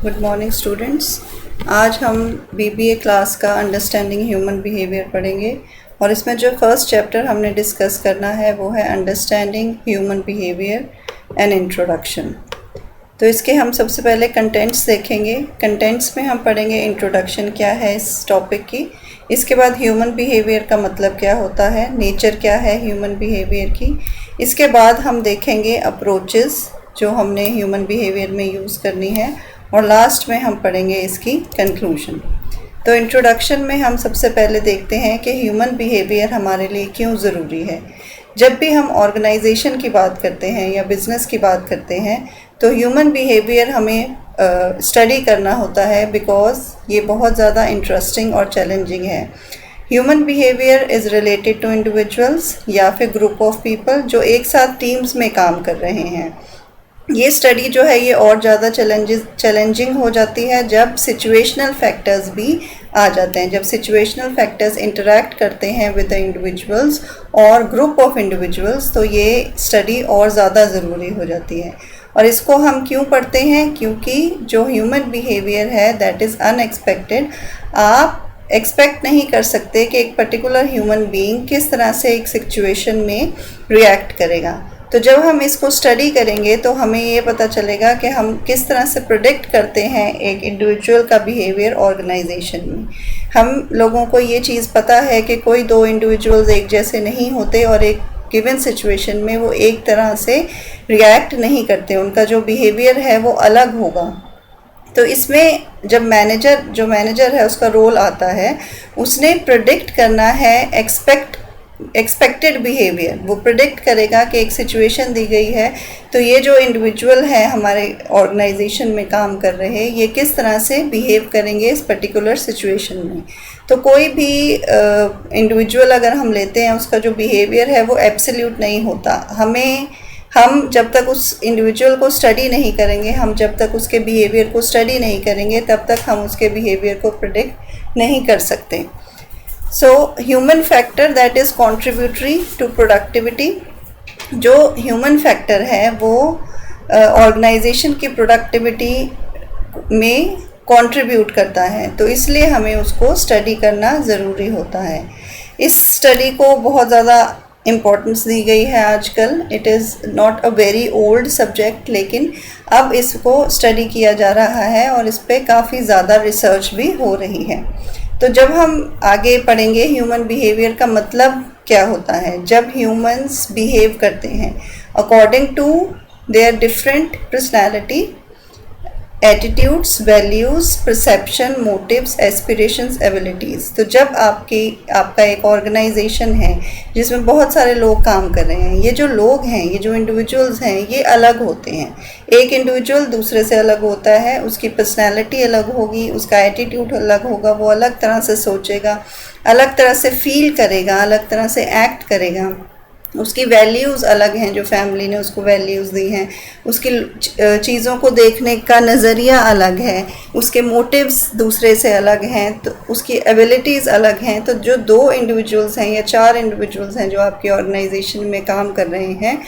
Good morning students. आज हम BBA class का अंडरस्टैंडिंग ह्यूमन बिहेवियर पढ़ेंगे और इसमें जो फर्स्ट चैप्टर हमने डिस्कस करना है वो है understanding human behaviour and introduction. तो इसके हम सबसे पहले कंटेंट्स देखेंगे। कंटेंट्स में हम पढ़ेंगे इंट्रोडक्शन क्या है इस टॉपिक की, इसके बाद ह्यूमन बिहेवियर का मतलब क्या होता है, नेचर क्या है ह्यूमन बिहेवियर की, इसके बाद हम देखेंगे अप्रोचेस जो हमने ह्यूमन बिहेवियर में यूज़ करनी है और लास्ट में हम पढ़ेंगे इसकी कंक्लूजन। तो इंट्रोडक्शन में हम सबसे पहले देखते हैं कि ह्यूमन बिहेवियर हमारे लिए क्यों ज़रूरी है। जब भी हम ऑर्गेनाइजेशन की बात करते हैं या बिज़नेस की बात करते हैं तो ह्यूमन बिहेवियर हमें स्टडी करना होता है, बिकॉज़ ये बहुत ज़्यादा इंटरेस्टिंग और चैलेंजिंग है। Human behaviour is related to individuals या फिर ग्रुप ऑफ पीपल जो एक साथ टीम्स में काम कर रहे हैं। ये स्टडी जो है ये और ज़्यादा चैलेंजिंग हो जाती है जब सिचुएशनल फैक्टर्स भी आ जाते हैं, जब सिचुएशनल फैक्टर्स इंटरेक्ट करते हैं विद द इंडिविजुअल्स और ग्रुप ऑफ इंडिविजुअल्स, तो ये स्टडी और ज़्यादा ज़रूरी हो जाती है। और इसको हम क्यों पढ़ते हैं? क्योंकि जो ह्यूमन बिहेवियर है दैट इज़ अनएक्सपेक्टेड। आप एक्सपेक्ट नहीं कर सकते कि एक पर्टिकुलर ह्यूमन बीइंग किस तरह से एक सिचुएशन में रिएक्ट करेगा। तो जब हम इसको स्टडी करेंगे तो हमें ये पता चलेगा कि हम किस तरह से प्रेडिक्ट करते हैं एक इंडिविजुअल का बिहेवियर ऑर्गेनाइजेशन में। हम लोगों को ये चीज़ पता है कि कोई दो इंडिविजुअल्स एक जैसे नहीं होते और एक गिवन सिचुएशन में वो एक तरह से रिएक्ट नहीं करते, उनका जो बिहेवियर है वो अलग होगा। तो इसमें जब मैनेजर है उसका रोल आता है, उसने प्रेडिक्ट करना है एक्सपेक्टेड बिहेवियर। वो प्रेडिक्ट करेगा कि एक सिचुएशन दी गई है तो ये जो इंडिविजुअल है हमारे ऑर्गेनाइजेशन में काम कर रहे हैं ये किस तरह से बिहेव करेंगे इस पर्टिकुलर सिचुएशन में। तो कोई भी इंडिविजुअल अगर हम लेते हैं उसका जो बिहेवियर है वो एब्सोल्यूट नहीं होता। हम जब तक उस इंडिविजुअल को स्टडी नहीं करेंगे, हम जब तक उसके बिहेवियर को स्टडी नहीं करेंगे तब तक हम उसके बिहेवियर को प्रेडिक्ट नहीं कर सकते। So human factor that is contributory to productivity, जो ह्यूमन फैक्टर है वो ऑर्गेनाइजेशन की प्रोडक्टिविटी में कंट्रीब्यूट करता है, तो इसलिए हमें उसको स्टडी करना ज़रूरी होता है। इस स्टडी को बहुत ज़्यादा इम्पोर्टेंस दी गई है आजकल। It is not a very old subject, लेकिन अब इसको स्टडी किया जा रहा है और इस पर काफ़ी ज़्यादा रिसर्च भी हो रही है। तो जब हम आगे पढ़ेंगे ह्यूमन बिहेवियर का मतलब क्या होता है। जब ह्यूमंस बिहेव करते हैं according to their different personality, attitudes, values, perception, motives, aspirations, abilities. तो जब आपका एक ऑर्गेनाइजेशन है जिसमें बहुत सारे लोग काम कर रहे हैं, ये जो लोग हैं, ये जो इंडिविजुअल्स हैं, ये अलग होते हैं। एक इंडिविजुअल दूसरे से अलग होता है, उसकी पर्सनैलिटी अलग होगी, उसका एटीट्यूड अलग होगा, वो अलग तरह से सोचेगा, अलग तरह से फील करेगा, अलग तरह से एक्ट करेगा। उसकी वैल्यूज़ अलग हैं, जो फैमिली ने उसको वैल्यूज़ दी हैं, उसकी चीज़ों को देखने का नज़रिया अलग है, उसके मोटिव्स दूसरे से अलग हैं, तो उसकी एबिलिटीज़ अलग हैं। तो जो दो इंडिविजुअल्स हैं या चार इंडिविजुअल्स हैं जो आपकी ऑर्गेनाइजेशन में काम कर रहे हैं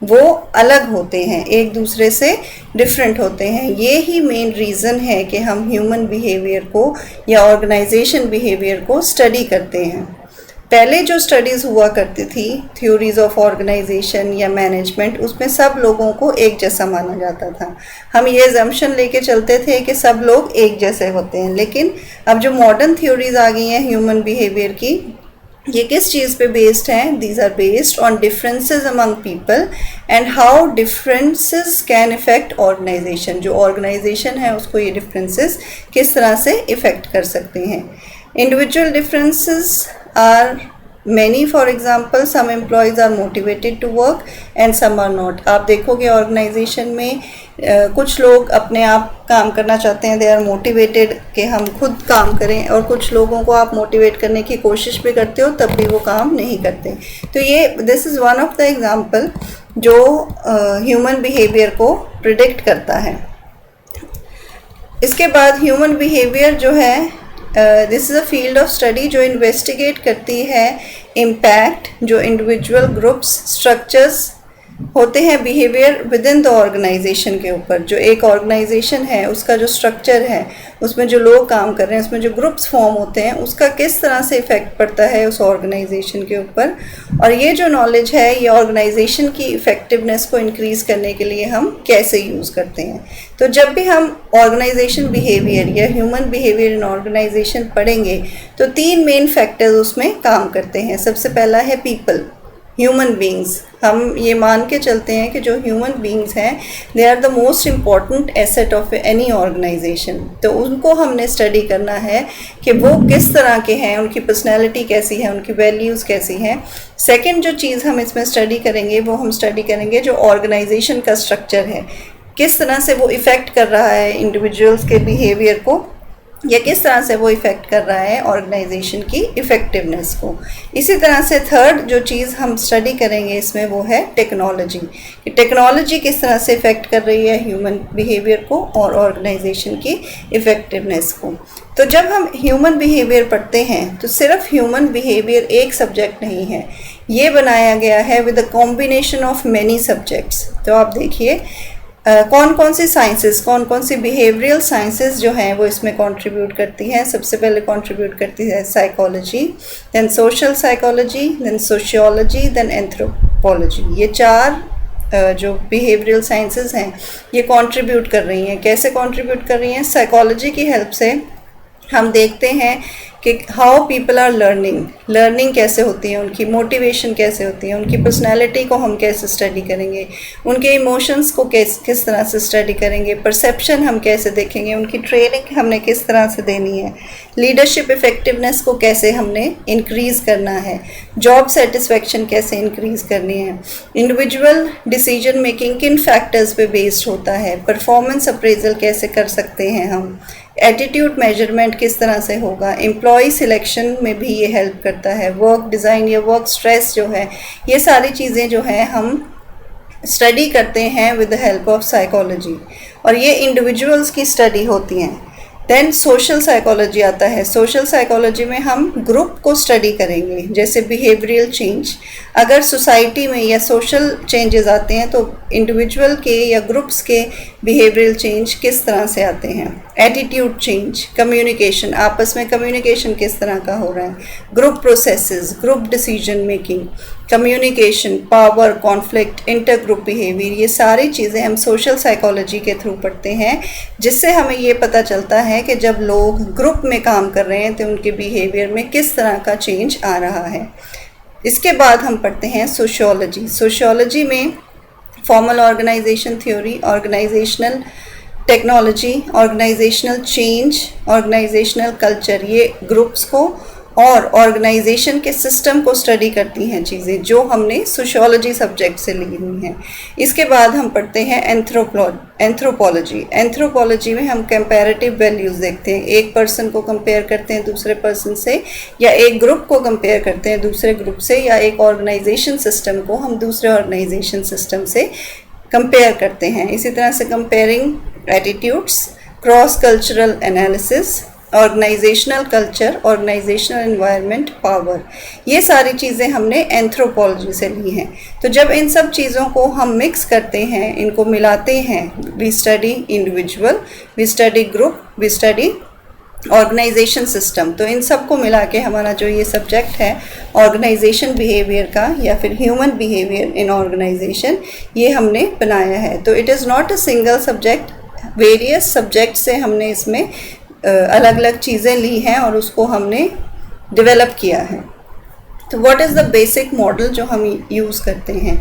वो अलग होते हैं, एक दूसरे से डिफरेंट होते हैं। ये ही मेन रीज़न है कि हम ह्यूमन बिहेवियर को या ऑर्गेनाइजेशन बिहेवियर को स्टडी करते हैं। पहले जो स्टडीज़ हुआ करती थी, थ्योरीज़ ऑफ ऑर्गेनाइजेशन या मैनेजमेंट, उसमें सब लोगों को एक जैसा माना जाता था। हम ये अजम्पशन लेके चलते थे कि सब लोग एक जैसे होते हैं, लेकिन अब जो मॉडर्न थ्योरीज़ आ गई हैं ह्यूमन बिहेवियर की, ये किस चीज़ पे बेस्ड हैं? These are based on differences among people and how differences can effect organisation. जो ऑर्गेनाइजेशन है उसको ये डिफरेंसेस किस तरह से इफ़ेक्ट कर सकते हैं। Individual differences are many, for example some employees are motivated to work and some are not। आप देखोगे ऑर्गेनाइजेशन में कुछ लोग अपने आप काम करना चाहते हैं, दे आर मोटिवेटेड कि हम खुद काम करें, और कुछ लोगों को आप मोटिवेट करने की कोशिश भी करते हो तब भी वो काम नहीं करते। तो ये this is one of the example जो ह्यूमन बिहेवियर को प्रिडिक्ट करता है। इसके बाद ह्यूमन बिहेवियर जो है this is a field of study जो इन्वेस्टिगेट करती है इम्पैक्ट जो इंडिविजुअल ग्रुप्स, स्ट्रक्चर्स होते हैं behaviour within the organisation के ऊपर। जो एक ऑर्गेनाइजेशन है उसका जो स्ट्रक्चर है, उसमें जो लोग काम कर रहे हैं, उसमें जो ग्रुप्स फॉर्म होते हैं, उसका किस तरह से इफ़ेक्ट पड़ता है उस ऑर्गेनाइजेशन के ऊपर। और ये जो नॉलेज है ये ऑर्गेनाइजेशन की इफ़ेक्टिवनेस को इंक्रीज़ करने के लिए हम कैसे यूज़ करते हैं। तो जब भी हम ऑर्गेनाइजेशन बिहेवियर या ह्यूमन बिहेवियर इन ऑर्गेनाइजेशन पढ़ेंगे तो 3 मेन फैक्टर्स उसमें काम करते हैं। सबसे पहला है पीपल, ह्यूमन बींग्स। हम ये मान के चलते हैं कि जो ह्यूमन बींग्स हैं they are the most important asset of any organisation. तो उनको हमने स्टडी करना है कि वो किस तरह के हैं, उनकी पर्सनैलिटी कैसी है, उनकी वैल्यूज़ कैसी हैं। सेकेंड जो चीज़ हम इसमें स्टडी करेंगे वो हम स्टडी करेंगे जो ऑर्गेनाइजेशन का स्ट्रक्चर है, किस तरह से वो इफ़ेक्ट कर रहा है इंडिविजुअल्स के बिहेवियर को, या किस तरह से वो इफ़ेक्ट कर रहा है ऑर्गेनाइजेशन की इफ़ेक्टिवनेस को। इसी तरह से थर्ड जो चीज़ हम स्टडी करेंगे इसमें वो है टेक्नोलॉजी, कि टेक्नोलॉजी किस तरह से इफ़ेक्ट कर रही है ह्यूमन बिहेवियर को और ऑर्गेनाइजेशन की इफ़ेक्टिवनेस को। तो जब हम ह्यूमन बिहेवियर पढ़ते हैं तो सिर्फ ह्यूमन बिहेवियर एक सब्जेक्ट नहीं है, ये बनाया गया है with a combination of many subjects. तो आप देखिए कौन कौन सी साइंसेस, कौन कौन सी बिहेवियरल साइंसेस जो हैं वो इसमें कंट्रीब्यूट करती हैं। सबसे पहले कंट्रीब्यूट करती है psychology, then social psychology, then sociology, then anthropology. ये 4 जो बिहेवियरल साइंसेस हैं ये कंट्रीब्यूट कर रही हैं। कैसे कंट्रीब्यूट कर रही हैं? साइकोलॉजी की हेल्प से हम देखते हैं कि हाउ पीपल आर लर्निंग कैसे होती है, उनकी मोटिवेशन कैसे होती है, उनकी पर्सनैलिटी को हम कैसे स्टडी करेंगे, उनके इमोशंस को किस तरह से स्टडी करेंगे, परसेप्शन हम कैसे देखेंगे, उनकी ट्रेनिंग हमने किस तरह से देनी है, लीडरशिप इफ़ेक्टिवनेस को कैसे हमने इंक्रीज़ करना है, जॉब सेटिस्फेक्शन कैसे इंक्रीज़ करनी है, इंडिविजुअल डिसीजन मेकिंग किन फैक्टर्स पे बेस्ड होता है, परफॉर्मेंस अप्रेजल कैसे कर सकते हैं हम, एटीट्यूड मेजरमेंट किस तरह से होगा, एम्प्लॉय सिलेक्शन में भी ये हेल्प करता है, वर्क डिज़ाइन या वर्क स्ट्रेस जो है, ये सारी चीज़ें जो हैं हम स्टडी करते हैं with the help of psychology, और ये इंडिविजुअल्स की स्टडी होती हैं। देन सोशल साइकोलॉजी आता है। सोशल साइकोलॉजी में हम ग्रुप को स्टडी करेंगे, जैसे बिहेवियरल चेंज। अगर सोसाइटी में या सोशल चेंजेस आते हैं तो इंडिविजुअल के या ग्रुप्स के बिहेवियरल चेंज किस तरह से आते हैं। एटीट्यूड चेंज, कम्युनिकेशन, आपस में कम्युनिकेशन किस तरह का हो रहा है, group processes, group decision making, communication, power, conflict, inter group behaviour, ये सारी चीज़ें हम सोशल साइकोलॉजी के थ्रू पढ़ते हैं, जिससे हमें ये पता चलता है कि जब लोग ग्रुप में काम कर रहे हैं तो उनके बिहेवियर में किस तरह का चेंज आ रहा है। इसके बाद हम पढ़ते हैं सोशियोलॉजी। सोशियोलॉजी में formal organisation theory, organisational technology, organisational change, organisational culture, ये ग्रुप्स को और ऑर्गेनाइजेशन के सिस्टम को स्टडी करती हैं चीज़ें जो हमने सोशियोलॉजी सब्जेक्ट से ली हुई हैं। इसके बाद हम पढ़ते हैं एंथ्रोपोलॉजी। एंथ्रोपोलॉजी में हम कंपैरेटिव वैल्यूज़ देखते हैं, एक पर्सन को कंपेयर करते हैं दूसरे पर्सन से, या एक ग्रुप को कंपेयर करते हैं दूसरे ग्रुप से, या एक ऑर्गेनाइजेशन सिस्टम को हम दूसरे ऑर्गेनाइजेशन सिस्टम से कंपेयर करते हैं। इसी तरह से comparing attitudes, cross cultural analysis, organisational culture, organisational environment, power, ये सारी चीज़ें हमने एंथ्रोपोलॉजी से ली हैं। तो जब इन सब चीज़ों को हम मिक्स करते हैं, इनको मिलाते हैं, we study individual, we study group, we study organisation system. तो इन सब को मिला के हमारा जो ये सब्जेक्ट है ऑर्गेनाइजेशन बिहेवियर का या फिर ह्यूमन बिहेवियर इन ऑर्गेनाइजेशन, ये हमने बनाया है। तो it is not a single subject, various subject से हमने इसमें अलग अलग चीज़ें ली हैं और उसको हमने डेवलप किया है। तो what is the basic model जो हम यूज़ करते हैं?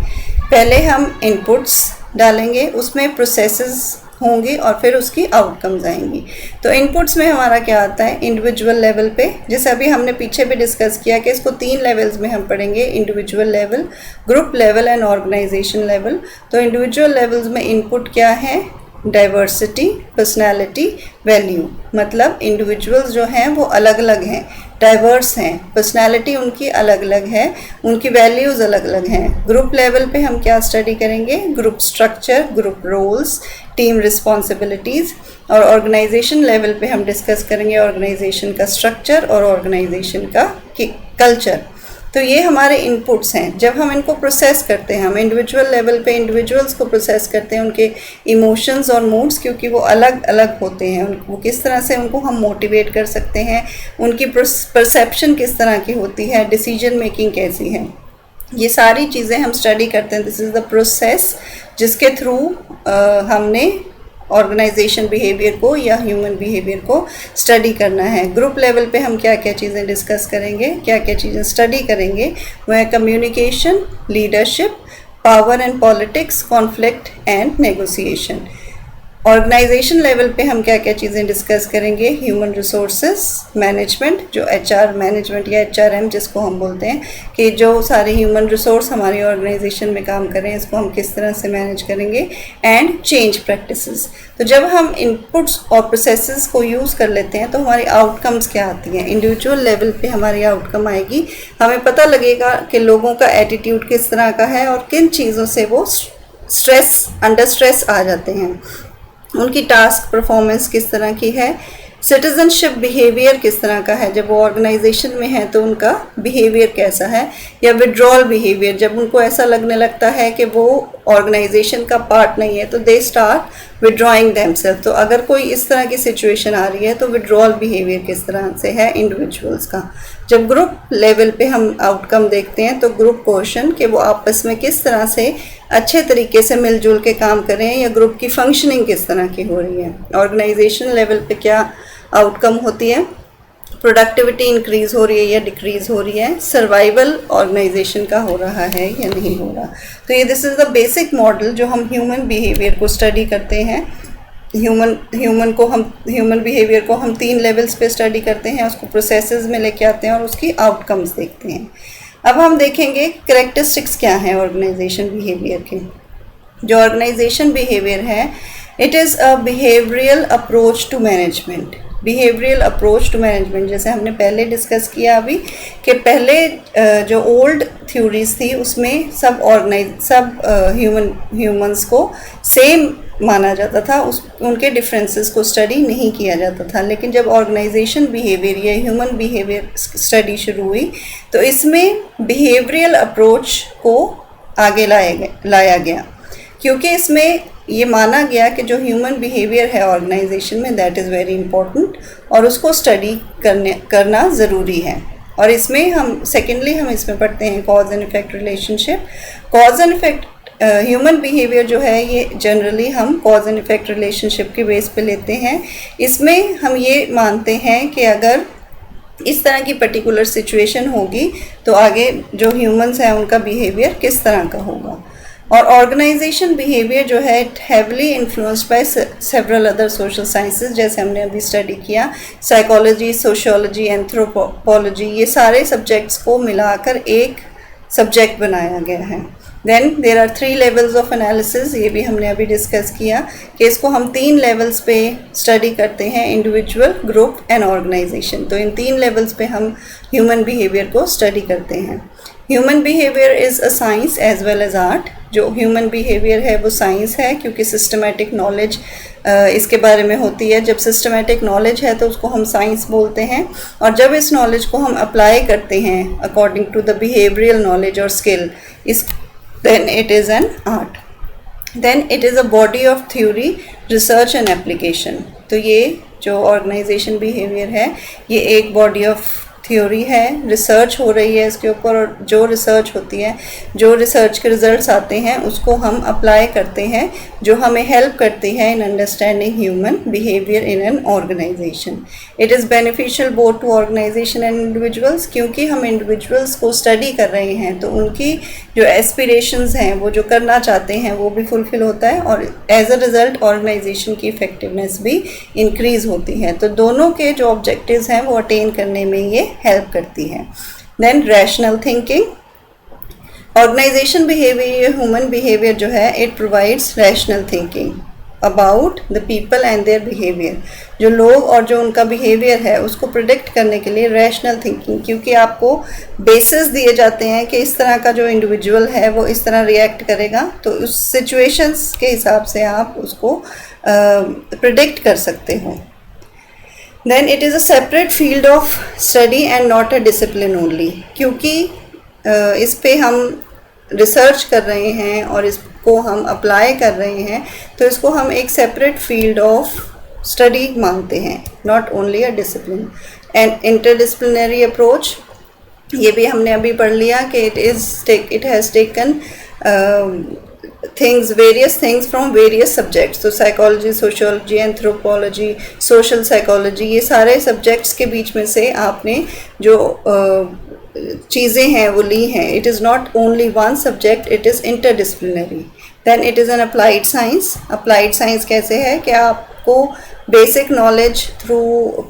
पहले हम इनपुट्स डालेंगे, उसमें प्रोसेसेस होंगी और फिर उसकी आउटकम्स आएंगी। तो इनपुट्स में हमारा क्या आता है, इंडिविजुअल लेवल पे, जैसे अभी हमने पीछे भी डिस्कस किया कि इसको 3 लेवल्स में हम पढ़ेंगे, individual level, group level and organisation level. तो इंडिविजुअल लेवल्स में इनपुट क्या है, डाइवर्सिटी, पर्सनालिटी, वैल्यू, मतलब इंडिविजुअल्स जो हैं वो अलग अलग हैं, डाइवर्स हैं, पर्सनालिटी उनकी अलग अलग है, उनकी वैल्यूज़ अलग अलग हैं। ग्रुप लेवल पे हम क्या स्टडी करेंगे, group structure, group roles, team responsibilities, और ऑर्गेनाइजेशन लेवल पे हम डिस्कस करेंगे ऑर्गेनाइजेशन का स्ट्रक्चर और ऑर्गेनाइजेशन का कल्चर। तो ये हमारे इनपुट्स हैं। जब हम इनको प्रोसेस करते हैं, हम इंडिविजुअल लेवल पे इंडिविजुअल्स को प्रोसेस करते हैं, उनके इमोशंस और मूड्स, क्योंकि वो अलग अलग होते हैं, वो किस तरह से उनको हम मोटिवेट कर सकते हैं, उनकी परसेप्शन किस तरह की होती है, डिसीजन मेकिंग कैसी है, ये सारी चीज़ें हम स्टडी करते हैं। दिस इज़ द प्रोसेस जिसके थ्रू हमने ऑर्गेनाइजेशन बिहेवियर को या ह्यूमन बिहेवियर को स्टडी करना है। ग्रुप लेवल पे हम क्या क्या चीज़ें डिस्कस करेंगे, क्या क्या चीज़ें स्टडी करेंगे, वो है communication, leadership, power and politics, conflict and negotiation. Organisation level पे हम क्या क्या चीज़ें डिस्कस करेंगे, ह्यूमन रिसोर्सेज मैनेजमेंट, जो HR मैनेजमेंट या HRM जिसको हम बोलते हैं, कि जो सारे ह्यूमन रिसोर्स हमारी ऑर्गेनाइजेशन में काम करें, इसको हम किस तरह से मैनेज करेंगे, एंड चेंज प्रैक्टिसेस। तो जब हम इनपुट्स और प्रोसेसेस को यूज़ कर लेते हैं तो हमारी आउटकम्स क्या आती हैं, इंडिविजुअल लेवल पे हमारी आउटकम आएगी। हमें पता लगेगा कि लोगों का एटीट्यूड किस तरह का है और किन चीज़ों से वो अंडर स्ट्रेस आ जाते हैं, उनकी टास्क परफॉर्मेंस किस तरह की है, सिटीजनशिप बिहेवियर किस तरह का है, जब वो ऑर्गेनाइजेशन में है तो उनका बिहेवियर कैसा है, या विड्रॉल बिहेवियर, जब उनको ऐसा लगने लगता है कि वो ऑर्गेनाइजेशन का पार्ट नहीं है तो दे स्टार्ट विड्रॉइंग देमसेल्फ। तो अगर कोई इस तरह की सिचुएशन आ रही है तो विड्रॉल बिहेवियर किस तरह से है इंडिविजुअल्स का। जब ग्रुप लेवल पे हम आउटकम देखते हैं तो ग्रुप क्वेश्चन कि वो आपस में किस तरह से अच्छे तरीके से मिलजुल के काम करें, या ग्रुप की फंक्शनिंग किस तरह की हो रही है। ऑर्गेनाइजेशन लेवल पे क्या आउटकम होती है, प्रोडक्टिविटी इंक्रीज़ हो रही है या डिक्रीज़ हो रही है, सर्वाइवल ऑर्गेनाइजेशन का हो रहा है या नहीं हो रहा। तो ये this is the basic model जो हम ह्यूमन बिहेवियर को स्टडी करते हैं। ह्यूमन बिहेवियर को हम 3 लेवल्स पे स्टडी करते हैं, उसको प्रोसेसेस में लेके आते हैं और उसकी आउटकम्स देखते हैं। अब हम देखेंगे कैरेक्टरिस्टिक्स क्या हैं ऑर्गेनाइजेशन बिहेवियर के। जो ऑर्गेनाइजेशन बिहेवियर है, it is a behavioural approach to management. Behavioural approach to management, जैसे हमने पहले डिस्कस किया अभी कि पहले जो ओल्ड थ्योरीज थी उसमें सब ह्यूमंस को सेम माना जाता था, उनके डिफरेंसेस को स्टडी नहीं किया जाता था। लेकिन जब ऑर्गेनाइजेशन बिहेवियर या ह्यूमन बिहेवियर स्टडी शुरू हुई तो इसमें बिहेवियरल अप्रोच को आगे लाया गया, क्योंकि इसमें ये माना गया कि जो ह्यूमन बिहेवियर है ऑर्गेनाइजेशन में, दैट इज़ वेरी इंपॉर्टेंट और उसको स्टडी करना ज़रूरी है। और इसमें हम इसमें पढ़ते हैं cause and effect relationship. Cause and effect human behaviour जो है ये जनरली हम कॉज एंड इफेक्ट रिलेशनशिप के बेस पे लेते हैं। इसमें हम ये मानते हैं कि अगर इस तरह की पर्टिकुलर सिचुएशन होगी तो आगे जो ह्यूमंस हैं उनका बिहेवियर किस तरह का होगा। और ऑर्गेनाइजेशन बिहेवियर जो है it heavily influenced by several other social sciences, जैसे हमने अभी स्टडी किया, साइकोलॉजी, सोशियोलॉजी, एंथ्रोपोलॉजी, ये सारे सब्जेक्ट्स को मिलाकर एक सब्जेक्ट बनाया गया है। Then there are 3 levels of analysis, ये भी हमने अभी डिस्कस किया कि इसको हम 3 लेवल्स पे स्टडी करते हैं, इंडिविजुअल, ग्रुप एंड ऑर्गेनाइजेशन। तो इन 3 लेवल्स पे हम ह्यूमन बिहेवियर को स्टडी करते हैं। Human behaviour is a science as well as art. जो ह्यूमन बिहेवियर है वो साइंस है क्योंकि सिस्टमेटिक नॉलेज इसके बारे में होती है। जब सिस्टमेटिक नॉलेज है तो उसको हम साइंस बोलते हैं, और जब इस नॉलेज को हम अप्लाई करते हैं according to the behavioural knowledge और skill, then it is an art, then it is a body of theory, research and application। तो ये जो ऑर्गेनाइजेशन बिहेवियर है ये एक बॉडी ऑफ थ्योरी है, रिसर्च हो रही है इसके ऊपर, और जो रिसर्च होती है, जो रिसर्च के रिजल्ट्स आते हैं उसको हम अप्लाई करते हैं, जो हमें हेल्प करती है in understanding human behaviour in an organisation. It is beneficial both to organisation and individuals, क्योंकि हम इंडिविजुअल्स को स्टडी कर रहे हैं तो उनकी जो एस्पिरेशंस हैं, वो जो करना चाहते हैं वो भी फुलफिल होता है, और एज अ रिज़ल्ट ऑर्गेनाइजेशन की इफेक्टिवनेस भी इंक्रीज़ होती है। तो दोनों के जो ऑब्जेक्टिव्स हैं वो अटेन करने में ये हेल्प करती है। Then rational thinking, organisation behaviour, human behaviour जो है it provides rational thinking about the people and their behaviour. जो लोग और जो उनका बिहेवियर है उसको प्रिडिक्ट करने के लिए रैशनल थिंकिंग, क्योंकि आपको बेसिस दिए जाते हैं कि इस तरह का जो इंडिविजुअल है वो इस तरह रिएक्ट करेगा, तो उस सिचुएशंस के हिसाब से आप उसको प्रिडिक्ट कर सकते हो। Then it is a separate field of study and not a discipline only, क्योंकि इस पे हम रिसर्च कर रहे हैं और इसको हम अप्लाई कर रहे हैं, तो इसको हम एक सेपरेट फील्ड ऑफ स्टडी मानते हैं, not only a discipline. And interdisciplinary approach, ये भी हमने अभी पढ़ लिया कि it has taken various things from various subjects, तो psychology, sociology, anthropology, social psychology, ये सारे सब्जेक्ट्स के बीच में से आपने जो चीज़ें हैं वो ली हैं। It is not only one subject, it is interdisciplinary. Then it is an applied science. Applied science कैसे है कि आपको बेसिक नॉलेज थ्रू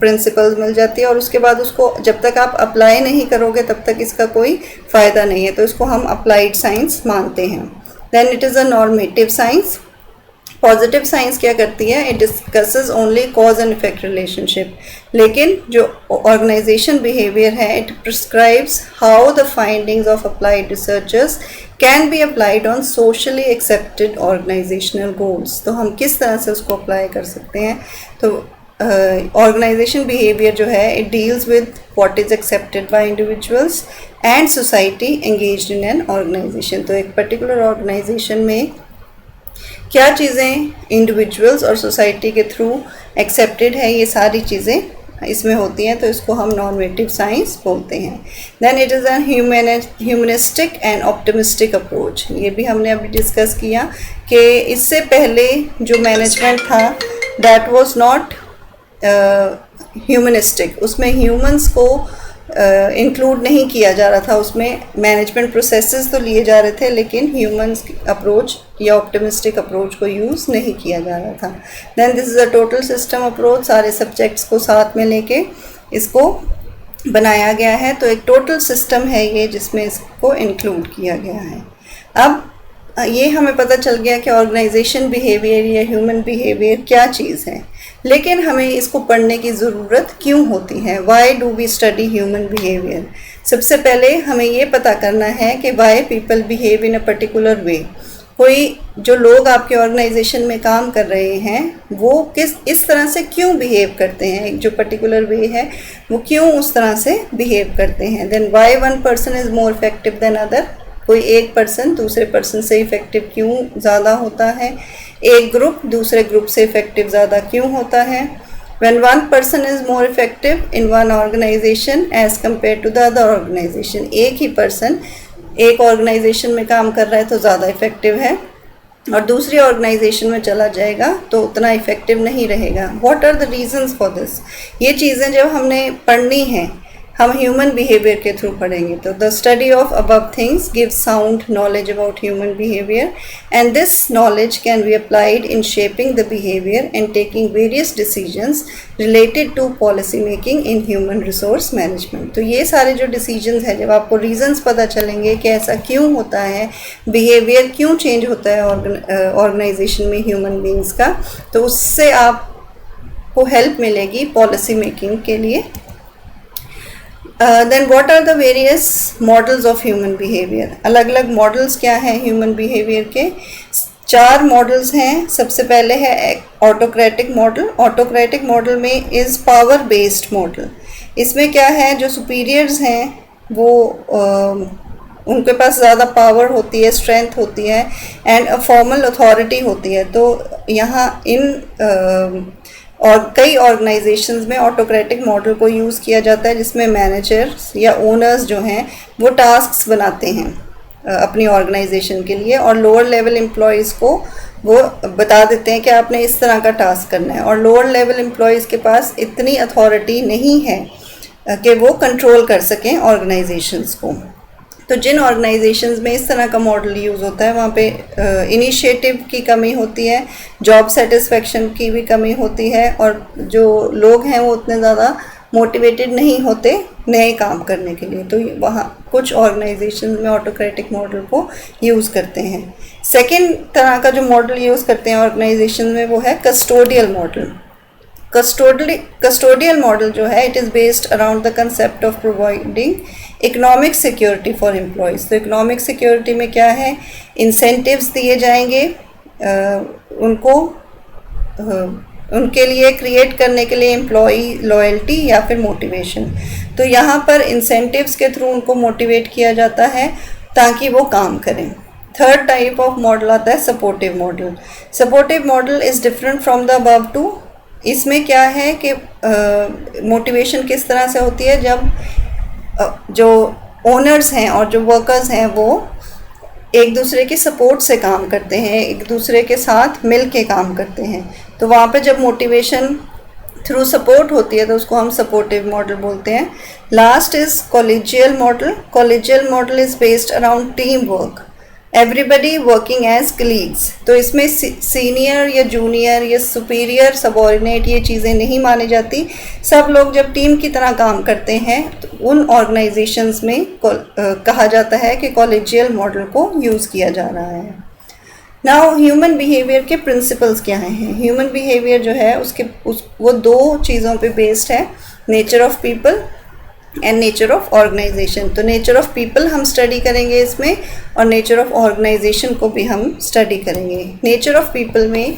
प्रिंसिपल्स मिल जाती है और उसके बाद उसको जब तक आप अप्लाई नहीं करोगे तब तक इसका कोई फ़ायदा नहीं है, तो इसको हम अप्लाइड साइंस मानते हैं। Then it is a normative science. Positive science क्या करती है? It discusses only cause and effect relationship, लेकिन जो ऑर्गेनाइजेशन बिहेवियर है it prescribes how the findings of applied researchers can be applied on socially accepted organisational goals. तो हम किस तरह से उसको अप्लाई कर सकते हैं? तो ऑर्गेनाइजेशन बिहेवियर जो है it deals with what is accepted by individuals and society engaged in an organisation. तो एक पर्टिकुलर ऑर्गेनाइजेशन में क्या चीज़ें इंडिविजुअल्स और सोसाइटी के थ्रू एक्सेप्टेड है, ये सारी चीज़ें इसमें होती हैं, तो इसको हम नॉर्मेटिव साइंस बोलते हैं। Then it is an humanistic and optimistic approach. ये भी हमने अभी डिस्कस किया कि इससे पहले जो मैनेजमेंट था दैट वाज नॉट ह्यूमनिस्टिक, उसमें ह्यूमंस को इंक्लूड नहीं किया जा रहा था, उसमें मैनेजमेंट प्रोसेसेस तो लिए जा रहे थे लेकिन ह्यूमंस अप्रोच या ऑप्टिमिस्टिक अप्रोच को यूज़ नहीं किया जा रहा था। Then this is a total system approach, सारे सब्जेक्ट्स को साथ में लेके इसको बनाया गया है, तो एक टोटल सिस्टम है ये जिसमें इसको इंक्लूड किया गया है। अब ये हमें पता चल गया कि ऑर्गेनाइजेशन बिहेवियर या ह्यूमन बिहेवियर क्या चीज़ है, लेकिन हमें इसको पढ़ने की ज़रूरत क्यों होती है? Why do we study human behaviour? सबसे पहले हमें ये पता करना है कि why people behave in a particular way. कोई जो लोग आपके ऑर्गेनाइजेशन में काम कर रहे हैं वो इस तरह से क्यों बिहेव करते हैं, एक जो पर्टिकुलर वे है वो क्यों उस तरह से बिहेव करते हैं। Then why one person is more effective than other, कोई एक पर्सन दूसरे पर्सन से इफ़ेक्टिव क्यों ज़्यादा होता है, एक ग्रुप दूसरे ग्रुप से इफ़ेक्टिव ज़्यादा क्यों होता है। When one person is more effective in one organization as compared to the other organization, एक ही पर्सन एक ऑर्गेनाइजेशन में काम कर रहा है तो ज़्यादा इफ़ेक्टिव है और दूसरी ऑर्गेनाइजेशन में चला जाएगा तो उतना इफ़ेक्टिव नहीं रहेगा। What are the reasons for this? ये चीज़ें जब हमने पढ़नी हैं हम ह्यूमन बिहेवियर के थ्रू पढ़ेंगे। तो the study of above things give sound knowledge about human behaviour and this knowledge can be applied in shaping the behaviour and taking various decisions related to policy making in human resource management. तो ये सारे जो decisions हैं, जब आपको reasons पता चलेंगे कि ऐसा क्यों होता है, बिहेवियर क्यों चेंज होता है ऑर्गेनाइजेशन में ह्यूमन बींग्स का, तो उससे आपको हेल्प मिलेगी पॉलिसी मेकिंग के लिए। Then what are the various models of human behaviour? अलग अलग मॉडल्स क्या हैं ह्यूमन बिहेवियर के? 4 मॉडल्स हैं। सबसे पहले है ऑटोक्रेटिक मॉडल। ऑटोक्रेटिक मॉडल में इज़ पावर बेस्ड मॉडल। इसमें क्या है, जो सुपीरियर्स हैं वो उनके पास ज़्यादा पावर होती है, स्ट्रेंथ होती है एंड अ फॉर्मल अथॉरिटी होती है। तो यहाँ इन और कई ऑर्गेनाइजेशंस में ऑटोक्रेटिक मॉडल को यूज़ किया जाता है जिसमें मैनेजर्स या ओनर्स जो हैं वो टास्क्स बनाते हैं अपनी ऑर्गेनाइजेशन के लिए और लोअर लेवल एम्प्लॉयज़ को वो बता देते हैं कि आपने इस तरह का टास्क करना है, और लोअर लेवल एम्प्लॉयज़ के पास इतनी अथॉरिटी नहीं है कि वो कंट्रोल कर सकें ऑर्गेनाइजेशंस को। तो जिन ऑर्गेनाइजेशंस में इस तरह का मॉडल यूज़ होता है वहाँ पे इनिशिएटिव की कमी होती है, जॉब सेटिस्फेक्शन की भी कमी होती है और जो लोग हैं वो उतने ज़्यादा मोटिवेटेड नहीं होते नए काम करने के लिए। तो वहाँ कुछ ऑर्गेनाइजेशन में ऑटोक्रेटिक मॉडल को यूज़ करते हैं। सेकेंड तरह का जो मॉडल यूज़ करते हैं ऑर्गेनाइजेशन में वो है कस्टोडियल मॉडल। कस्टोडियल मॉडल जो है it is based around the concept of providing economic security for employees. तो इकोनॉमिक सिक्योरिटी में क्या है, इंसेंटिव्स दिए जाएंगे उनको उनके लिए क्रिएट करने के लिए एम्प्लॉई लॉयल्टी या फिर मोटिवेशन। तो यहाँ पर इंसेंटिव्स के थ्रू उनको मोटिवेट किया जाता है ताकि वो काम करें। थर्ड टाइप ऑफ मॉडल आता है supportive model. Supportive model is different from the above two. इसमें क्या है कि मोटिवेशन किस तरह से होती है, जब जो ओनर्स हैं और जो वर्कर्स हैं वो एक दूसरे की सपोर्ट से काम करते हैं, एक दूसरे के साथ मिल के काम करते हैं। तो वहाँ पे जब मोटिवेशन थ्रू सपोर्ट होती है तो उसको हम सपोर्टिव मॉडल बोलते हैं। Last is collegial model. Collegial model is based around team work, everybody working as colleagues. तो इसमें सीनियर या जूनियर या सुपीरियर सबॉर्डिनेट ये चीज़ें नहीं मानी जाती। सब लोग जब टीम की तरह काम करते हैं तो उन ऑर्गेनाइजेशंस में कहा जाता है कि कॉलेजियल मॉडल को यूज़ किया जा रहा है। नाउ ह्यूमन बिहेवियर के प्रिंसिपल्स क्या हैं। ह्यूमन बिहेवियर जो है वो दो चीज़ों पे बेस्ड है, nature of people and nature of organisation. तो नेचर ऑफ पीपल हम स्टडी करेंगे इसमें और नेचर ऑफ ऑर्गेनाइजेशन को भी हम स्टडी करेंगे। नेचर ऑफ पीपल में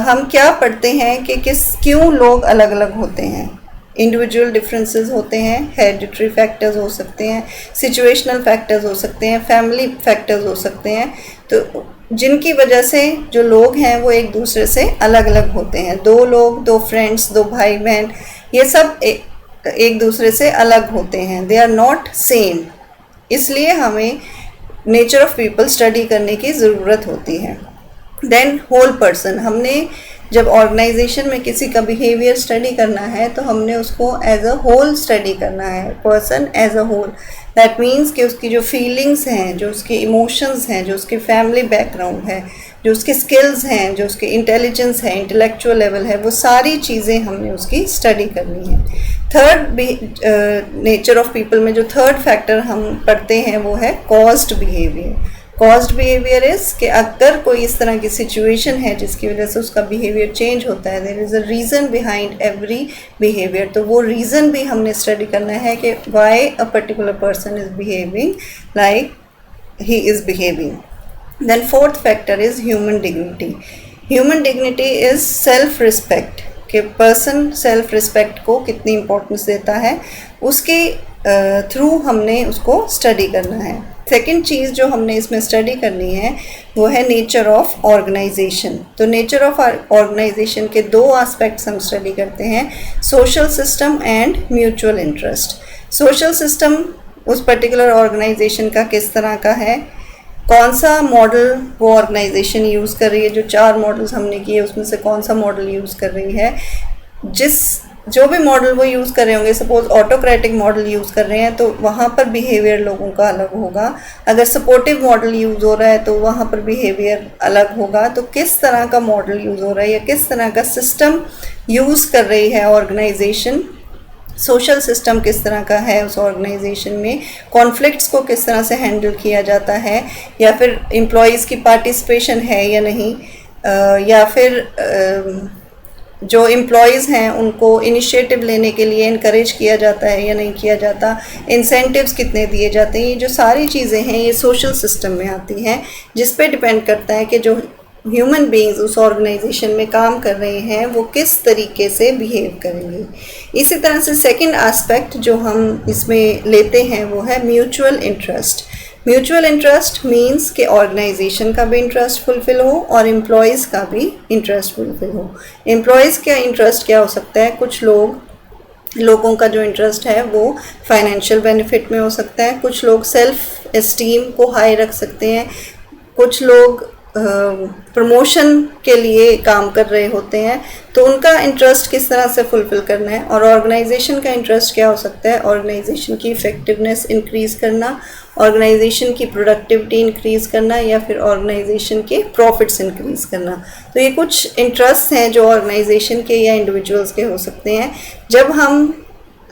हम क्या पढ़ते हैं कि क्यों लोग अलग अलग होते हैं। इंडिविजुअल डिफरेंसेस होते हैं, हेरिडिटरी फैक्टर्स हो सकते हैं, सिचुएशनल फैक्टर्स हो सकते हैं, फैमिली फैक्टर्स हो सकते हैं। तो जिनकी वजह से जो लोग हैं वो एक दूसरे से अलग अलग होते हैं। दो लोग, दो फ्रेंड्स, दो भाई बहन, ये सब एक दूसरे से अलग होते हैं, दे आर नॉट सेम। इसलिए हमें नेचर ऑफ पीपल स्टडी करने की ज़रूरत होती है। देन होल पर्सन, हमने जब ऑर्गेनाइजेशन में किसी का बिहेवियर स्टडी करना है तो हमने उसको एज अ होल स्टडी करना है, person as a whole. That means कि उसकी जो फीलिंग्स हैं, जो उसके इमोशंस हैं, जो उसके फैमिली बैकग्राउंड है, जो उसके स्किल्स हैं, जो उसके इंटेलिजेंस है, इंटेलेक्चुअल लेवल है, वो सारी चीज़ें हमने उसकी स्टडी करनी है। थर्ड नेचर ऑफ पीपल में जो थर्ड फैक्टर हम पढ़ते हैं वो है caused behaviour. Caused behaviour is कि अगर कोई इस तरह की सिचुएशन है जिसकी वजह से उसका बिहेवियर चेंज होता है, there is a reason behind every behaviour. तो वो रीज़न भी हमने स्टडी करना है कि why a particular person is behaving like he is behaving. Then fourth factor is human dignity. Human dignity is self respect, कि पर्सन सेल्फ रिस्पेक्ट को कितनी इम्पोर्टेंस देता है, उसके थ्रू हमने उसको स्टडी करना है। सेकेंड चीज़ जो हमने इसमें स्टडी करनी है वो है नेचर ऑफ ऑर्गेनाइजेशन। तो नेचर ऑफ ऑर्गेनाइजेशन के दो एस्पेक्ट्स हम स्टडी करते हैं, social system and mutual interest. Social system उस पर्टिकुलर ऑर्गेनाइजेशन का किस तरह का है, कौन सा मॉडल वो ऑर्गेनाइजेशन यूज़ कर रही है। जो 4 मॉडल्स हमने किए उसमें से कौन सा मॉडल यूज़ कर रही है। जो भी मॉडल वो यूज़ कर रहे होंगे, सपोज ऑटोक्रेटिक मॉडल यूज़ कर रहे हैं तो वहाँ पर बिहेवियर लोगों का अलग होगा। अगर सपोर्टिव मॉडल यूज़ हो रहा है तो वहाँ पर बिहेवियर अलग होगा। तो किस तरह का मॉडल यूज़ हो रहा है या किस तरह का सिस्टम यूज़ कर रही है ऑर्गेनाइजेशन, सोशल सिस्टम किस तरह का है उस ऑर्गेनाइजेशन में, कॉन्फ्लिक्ट्स को किस तरह से हैंडल किया जाता है, या फिर एम्प्लॉयज़ की पार्टिसिपेशन है या नहीं, या फिर जो एम्प्लॉयज़ हैं उनको इनिशिएटिव लेने के लिए इनकरेज किया जाता है या नहीं किया जाता, इंसेंटिव्स कितने दिए जाते हैं। ये जो सारी चीज़ें हैं ये सोशल सिस्टम में आती हैं, जिस पे डिपेंड करता है कि जो ह्यूमन बीइंग्स उस ऑर्गेनाइजेशन में काम कर रहे हैं वो किस तरीके से बिहेव करेंगे। इसी तरह से सेकंड एस्पेक्ट जो हम इसमें लेते हैं वो है mutual interest. Mutual interest means कि ऑर्गेनाइजेशन का भी इंटरेस्ट फुलफिल हो और एम्प्लॉयज़ का भी इंटरेस्ट फुलफिल हो। एम्प्लॉयज़ का इंटरेस्ट क्या हो सकता है, कुछ लोगों का जो इंटरेस्ट है वो फाइनेंशियल बेनिफिट में हो सकता है, कुछ लोग सेल्फ एस्टीम को हाई रख सकते हैं, कुछ लोग प्रमोशन के लिए काम कर रहे होते हैं, तो उनका इंटरेस्ट किस तरह से फुलफ़िल करना है। और ऑर्गेनाइजेशन का इंटरेस्ट क्या हो सकता है, ऑर्गेनाइजेशन की इफ़ेक्टिवनेस इंक्रीज़ करना, ऑर्गेनाइजेशन की प्रोडक्टिविटी इंक्रीज़ करना, या फिर ऑर्गेनाइजेशन के प्रॉफिट्स इंक्रीज़ करना। तो ये कुछ इंटरेस्ट हैं जो ऑर्गेनाइजेशन के या इंडिविजुअल्स के हो सकते हैं। जब हम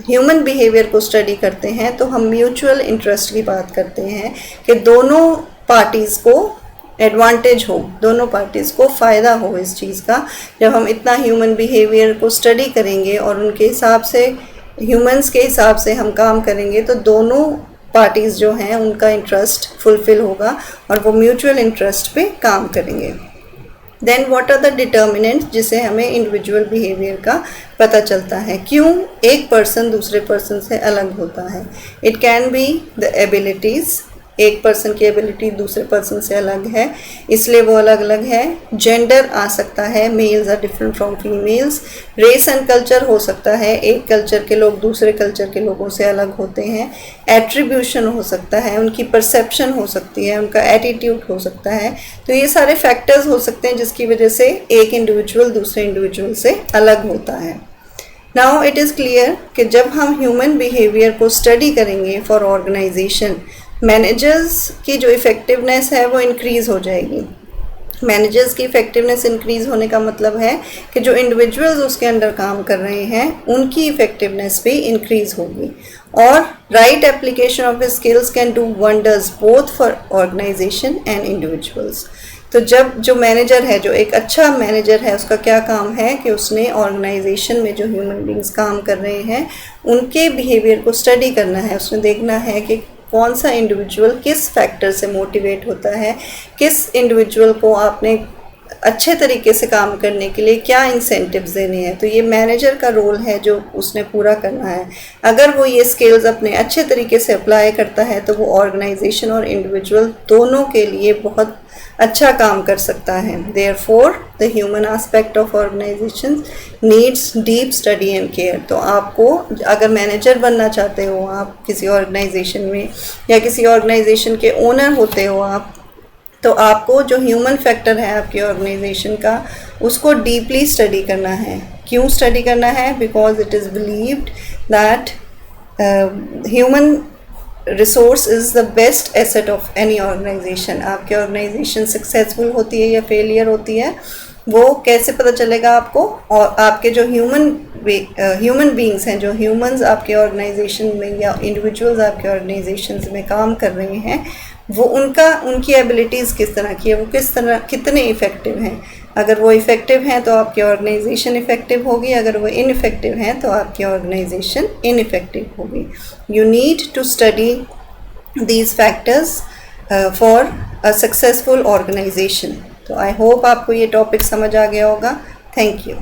ह्यूमन बिहेवियर को स्टडी करते हैं तो हम म्यूचुअल इंटरेस्ट की बात करते हैं कि दोनों पार्टीज़ को एडवांटेज हो, दोनों पार्टीज़ को फ़ायदा हो इस चीज़ का। जब हम इतना ह्यूमन बिहेवियर को स्टडी करेंगे और उनके हिसाब से, ह्यूमंस के हिसाब से हम काम करेंगे तो दोनों पार्टीज़ जो हैं उनका इंटरेस्ट फुलफ़िल होगा और वो म्यूचुअल इंटरेस्ट पे काम करेंगे। Then what are the determinants, जिसे हमें इंडिविजुअल बिहेवियर का पता चलता है, क्यों एक पर्सन दूसरे पर्सन से अलग होता है। It can be the abilities, एक पर्सन की एबिलिटी दूसरे पर्सन से अलग है इसलिए वो अलग अलग है। जेंडर आ सकता है, males are different from females. Race and culture हो सकता है, एक कल्चर के लोग दूसरे कल्चर के लोगों से अलग होते हैं। एट्रीब्यूशन हो सकता है, उनकी परसेप्शन हो सकती है, उनका एटीट्यूड हो सकता है। तो ये सारे फैक्टर्स हो सकते हैं जिसकी वजह से एक इंडिविजुअल दूसरे इंडिविजुअल से अलग होता है। नाउ इट इज़ क्लियर कि जब हम ह्यूमन बिहेवियर को स्टडी करेंगे फॉर ऑर्गेनाइजेशन, मैनेजर्स की जो इफ़ेक्टिवनेस है वो इंक्रीज़ हो जाएगी। मैनेजर्स की इफ़ेक्टिवनेस इंक्रीज़ होने का मतलब है कि जो इंडिविजुअल्स उसके अंडर काम कर रहे हैं उनकी इफ़ेक्टिवनेस भी इंक्रीज़ होगी। और right application of skills can do wonders both for organisation and individuals. तो जब जो मैनेजर है, जो एक अच्छा मैनेजर है, उसका क्या काम है कि उसने ऑर्गेनाइजेशन में जो ह्यूमन बींग्स काम कर रहे हैं उनके बिहेवियर को स्टडी करना है। उसने देखना है कि कौन सा इंडिविजुअल किस फैक्टर से मोटिवेट होता है, किस इंडिविजुअल को आपने अच्छे तरीके से काम करने के लिए क्या इंसेंटिव्स देने हैं। तो ये मैनेजर का रोल है जो उसने पूरा करना है। अगर वो ये स्किल्स अपने अच्छे तरीके से अप्लाई करता है तो वो ऑर्गेनाइजेशन और इंडिविजुअल दोनों के लिए बहुत अच्छा काम कर सकता है। Therefore the human aspect of organisation needs deep study and care. तो आपको अगर मैनेजर बनना चाहते हो आप किसी ऑर्गेनाइजेशन में, या किसी ऑर्गेनाइजेशन के ओनर होते हो आप, तो आपको जो ह्यूमन फैक्टर है आपकी ऑर्गेनाइजेशन का उसको डीपली स्टडी करना है। क्यों स्टडी करना है? Because it is believed that human resource is the best asset of any organisation. आपकी ऑर्गेनाइजेशन सक्सेसफुल होती है या फेलियर होती है वो कैसे पता चलेगा आपको? और आपके जो ह्यूमन बींग्स हैं, जो ह्यूमंस आपके ऑर्गेनाइजेशन में या इंडिविजुअल्स आपके ऑर्गेनाइजेशन में काम कर रहे हैं वो उनकी एबिलिटीज़ किस तरह की है, वो कितने इफ़ेक्टिव हैं। अगर वो इफ़ेक्टिव हैं तो आपकी ऑर्गेनाइजेशन इफ़ेक्टिव होगी, अगर वो इनइफेक्टिव हैं तो आपकी ऑर्गेनाइजेशन इनइफेक्टिव होगी। You need to study these factors for a successful organisation. तो आई होप आपको ये टॉपिक समझ आ गया होगा। Thank you.